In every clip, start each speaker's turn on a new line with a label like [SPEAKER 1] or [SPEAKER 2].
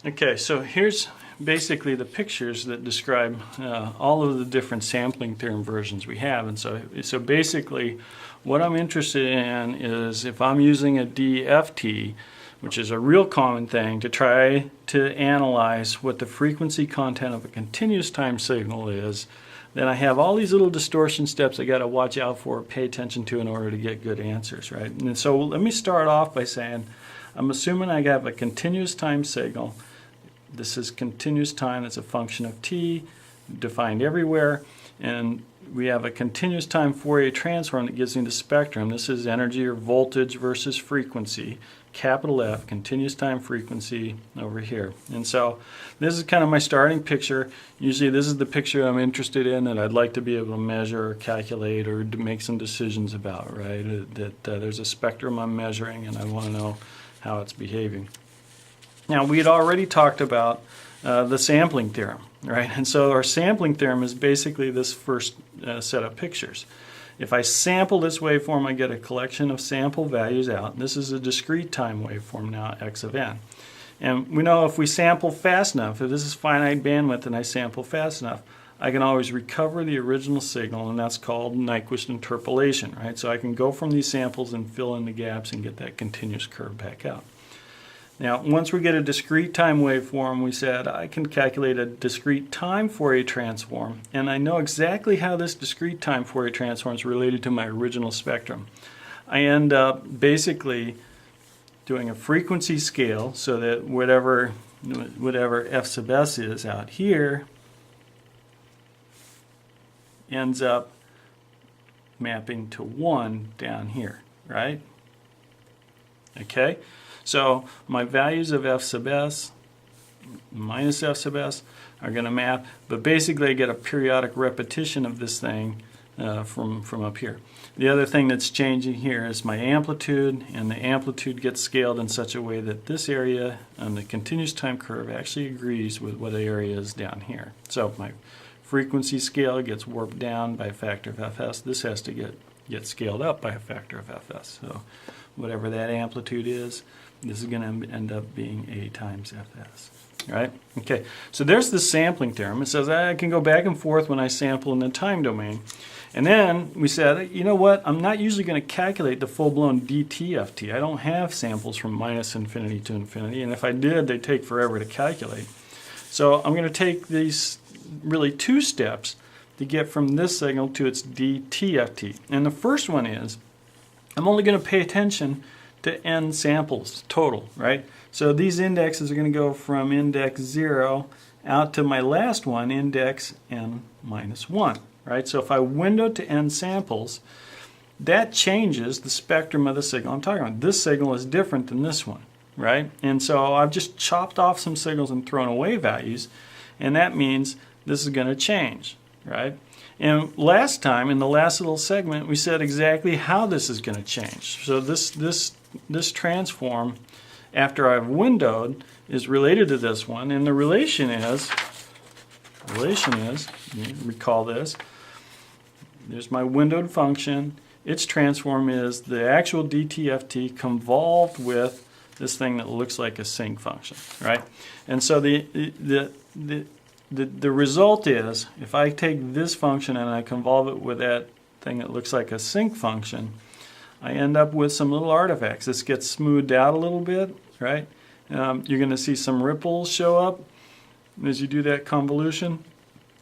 [SPEAKER 1] Okay, so here's basically the pictures that describe all of the different sampling theorem versions we have. And so basically what I'm interested in is if I'm using a DFT, which is a real common thing, to try to analyze what the frequency content of a continuous time signal is, then I have all these little distortion steps I got to watch out for, pay attention to in order to get good answers, right? And so let me start off by saying I'm assuming I have a continuous time signal. This is continuous time, that's a function of t, defined everywhere, and we have a continuous time Fourier transform that gives me the spectrum. This is energy or voltage versus frequency, capital F, continuous time frequency over here. And so this is kind of my starting picture. Usually this is the picture I'm interested in that I'd like to be able to measure or calculate or to make some decisions about, right? That there's a spectrum I'm measuring and I want to know how it's behaving. Now, we had already talked about the sampling theorem, right? And so our sampling theorem is basically this first set of pictures. If I sample this waveform, I get a collection of sample values out. This is a discrete time waveform now, x of n. And we know if we sample fast enough, if this is finite bandwidth and I sample fast enough, I can always recover the original signal, and that's called Nyquist interpolation, right? So I can go from these samples and fill in the gaps and get that continuous curve back out. Now, once we get a discrete time waveform, we said I can calculate a discrete time Fourier transform, and I know exactly how this discrete time Fourier transform is related to my original spectrum. I end up basically doing a frequency scale so that whatever f sub s is out here ends up mapping to 1 down here, right? Okay? So my values of f sub s minus f sub s are going to map, but basically I get a periodic repetition of this thing from up here. The other thing that's changing here is my amplitude, and the amplitude gets scaled in such a way that this area on the continuous time curve actually agrees with what the area is down here. So my frequency scale gets warped down by a factor of fs. This has to get scaled up by a factor of fs. So whatever that amplitude is, this is going to end up being a times fs. Right? Okay, so there's the sampling theorem. It says I can go back and forth when I sample in the time domain. And then we said, you know what, I'm not usually going to calculate the full-blown DTFT. I don't have samples from minus infinity to infinity, and if I did, they'd take forever to calculate. So I'm going to take these really two steps to get from this signal to its DTFT. And the first one is, I'm only going to pay attention to n samples total, right? So these indexes are going to go from index 0 out to my last one, index n minus 1, right? So if I window to n samples, that changes the spectrum of the signal I'm talking about. This signal is different than this one, right? And so I've just chopped off some signals and thrown away values, and that means this is going to change, right? And last time, in the last little segment, we said exactly how this is going to change. So this transform, after I've windowed, is related to this one, and the relation is, recall this, there's my windowed function, its transform is the actual DTFT convolved with this thing that looks like a sinc function, right? And so the result is, if I take this function and I convolve it with that thing that looks like a sinc function, I end up with some little artifacts. This gets smoothed out a little bit, right? You're going to see some ripples show up as you do that convolution.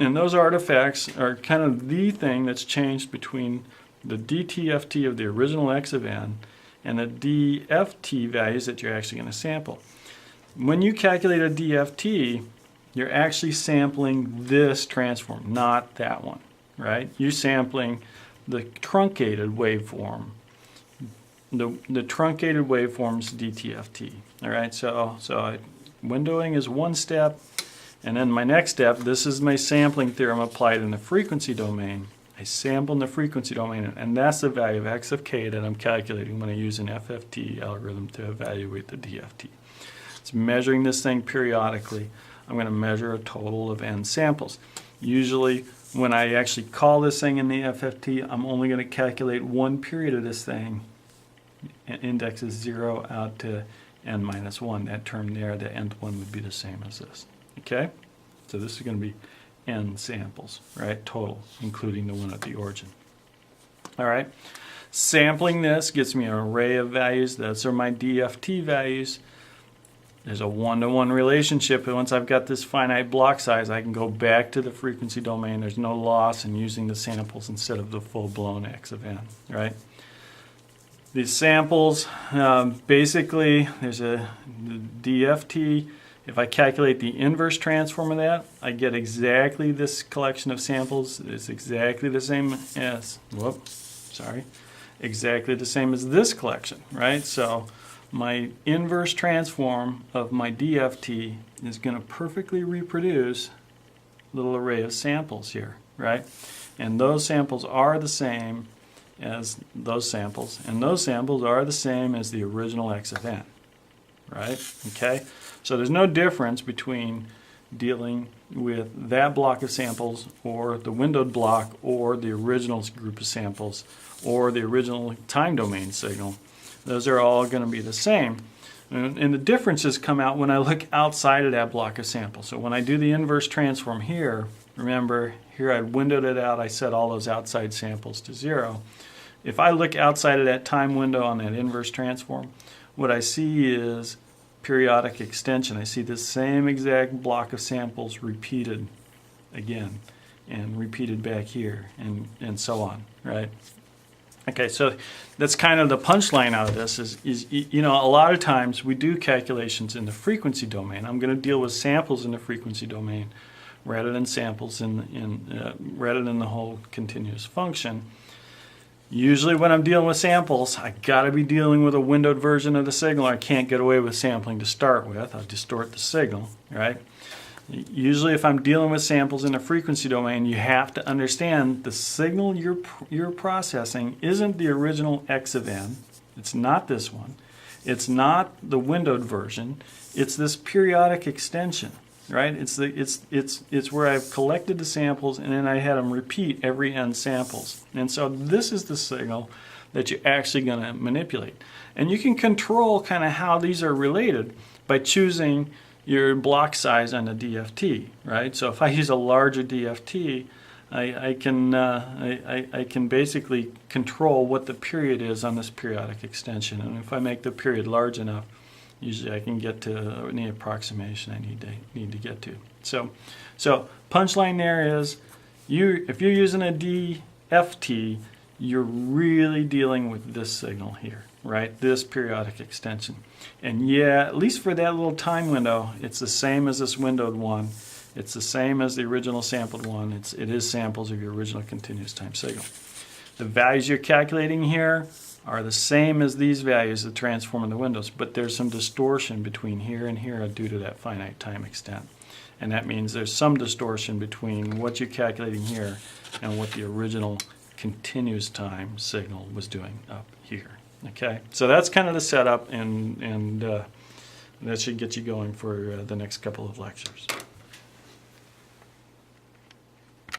[SPEAKER 1] And those artifacts are kind of the thing that's changed between the DTFT of the original x of n and the DFT values that you're actually going to sample. When you calculate a DFT, you're actually sampling this transform, not that one, right? You're sampling the truncated waveform, the truncated waveform's DTFT. All right, so windowing is one step, and then my next step, this is my sampling theorem applied in the frequency domain. I sample in the frequency domain, and that's the value of x of k that I'm calculating when I use an FFT algorithm to evaluate the DFT. It's measuring this thing periodically. I'm going to measure a total of n samples. Usually, when I actually call this thing in the FFT, I'm only going to calculate one period of this thing. Index is 0 out to n minus 1. That term there, the nth one, would be the same as this. Okay? So this is going to be n samples, right? Total, including the one at the origin. All right? Sampling this gets me an array of values. Those are my DFT values. There's a one-to-one relationship, and once I've got this finite block size, I can go back to the frequency domain. There's no loss in using the samples instead of the full-blown x of n, right? These samples, basically, there's a DFT. If I calculate the inverse transform of that, I get exactly this collection of samples. It's exactly the same as, exactly the same as this collection, right? So my inverse transform of my DFT is going to perfectly reproduce a little array of samples here, right? And those samples are the same as those samples, and those samples are the same as the original x of n, right? Okay, so there's no difference between dealing with that block of samples or the windowed block or the original group of samples or the original time domain signal. Those are all going to be the same. And the differences come out when I look outside of that block of samples. So when I do the inverse transform here, remember, here I windowed it out, I set all those outside samples to 0. If I look outside of that time window on that inverse transform, what I see is periodic extension. I see the same exact block of samples repeated again and repeated back here and so on, right? Okay, so that's kind of the punchline out of this is, you know, a lot of times we do calculations in the frequency domain. I'm going to deal with samples in the frequency domain rather than samples rather than the whole continuous function. Usually when I'm dealing with samples, I got to be dealing with a windowed version of the signal. I can't get away with sampling to start with. I'll distort the signal, right? Usually if I'm dealing with samples in the frequency domain, you have to understand the signal you're processing isn't the original x of n. It's not this one. It's not the windowed version. It's this periodic extension, right? It's where I've collected the samples and then I had them repeat every n samples. And so this is the signal that you're actually going to manipulate. And you can control kind of how these are related by choosing your block size on the DFT, right? So if I use a larger DFT, I can basically control what the period is on this periodic extension. And if I make the period large enough, usually I can get to any approximation I need to get to. So punchline there is, if you're using a DFT, you're really dealing with this signal here, right? This periodic extension. And yeah, at least for that little time window, it's the same as this windowed one. It's the same as the original sampled one. It is samples of your original continuous time signal. The values you're calculating here are the same as these values that transform in the windows, but there's some distortion between here and here due to that finite time extent. And that means there's some distortion between what you're calculating here and what the original continuous time signal was doing up here. Okay, so that's kind of the setup, and that should get you going for the next couple of lectures.